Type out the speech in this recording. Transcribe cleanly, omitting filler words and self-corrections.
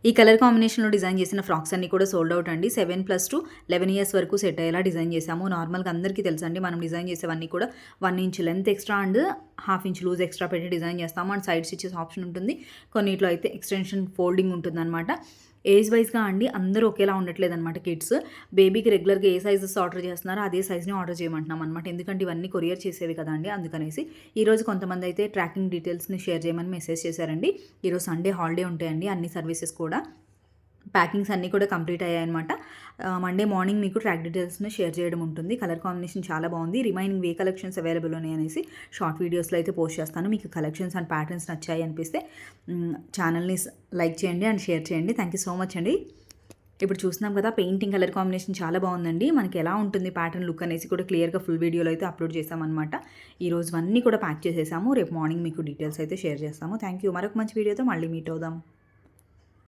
ఈ కలర్ కాంబినేషన్లో డిజైన్ చేసిన ఫ్రాక్స్ అన్నీ కూడా సోల్డ్ అవుట్ అండి. 7+ to 11 ఇయర్స్ వరకు సెట్ అయ్యేలా డిజైన్ చేసాము. నార్మల్గా అందరికీ తెలుసండి, మనం డిజైన్ చేసేవన్నీ కూడా 1 inch length extra and ½ inch loose extra పెట్టి డిజైన్ చేస్తాము. అండ్ సైడ్ స్టిచెస్ ఆప్షన్ ఉంటుంది. కొన్నిట్లో అయితే ఎక్స్టెన్షన్ ఫోల్డింగ్ ఉంటుందన్నమాట. ఏజ్ వైజ్గా అండి అందరూ ఒకేలా ఉండట్లేదన్నమాట. కిడ్స్ బేబీకి రెగ్యులర్గా ఏ సైజెస్ ఆర్డర్ చేస్తున్నారో అదే సైజ్ని ఆర్డర్ చేయమంటున్నాం అనమాట. ఎందుకంటే ఇవన్నీ కొరియర్ చేసేవి కదా అండి, అందుకనేసి. ఈరోజు కొంతమంది అయితే ట్రాకింగ్ డీటెయిల్స్ని షేర్ చేయమని మెసేజ్ చేశారండి. ఈరోజు సండే హాలిడే ఉంటాయండి అన్ని సర్వీసెస్ కూడా. ప్యాకింగ్స్ అన్నీ కూడా కంప్లీట్ అయ్యాయన్నమాట. మండే మార్నింగ్ మీకు ట్రాక్ డీటెయిల్స్ని షేర్ చేయడం ఉంటుంది. కలర్ కాంబినేషన్ చాలా బాగుంది. రిమైనింగ్ ఏ కలెక్షన్స్ అవైలబుల్ ఉన్నాయి అనేసి షార్ట్ వీడియోస్లో అయితే పోస్ట్ చేస్తాను. మీకు కలెక్షన్స్ అండ్ ప్యాటర్న్స్ నచ్చాయి అనిపిస్తే ఛానల్ని లైక్ చేయండి అండ్ షేర్ చేయండి. థ్యాంక్ యూ సో మచ్ అండి. ఇప్పుడు చూస్తున్నాం కదా, పెయింటింగ్ కలర్ కాంబినేషన్ చాలా బాగుందండి. మనకి ఎలా ఉంటుంది ప్యాటర్న్ లుక్ అనేసి కూడా క్లియర్గా ఫుల్ వీడియోలో అయితే అప్లోడ్ చేసామన్నమాట. ఈరోజు అన్నీ కూడా ప్యాక్ చేసేసాము. రేపు మార్నింగ్ మీకు డీటెయిల్స్ అయితే షేర్ చేస్తాము. Thank you. మరొక మంచి వీడియోతో మళ్ళీ మీట్ అవుదాం.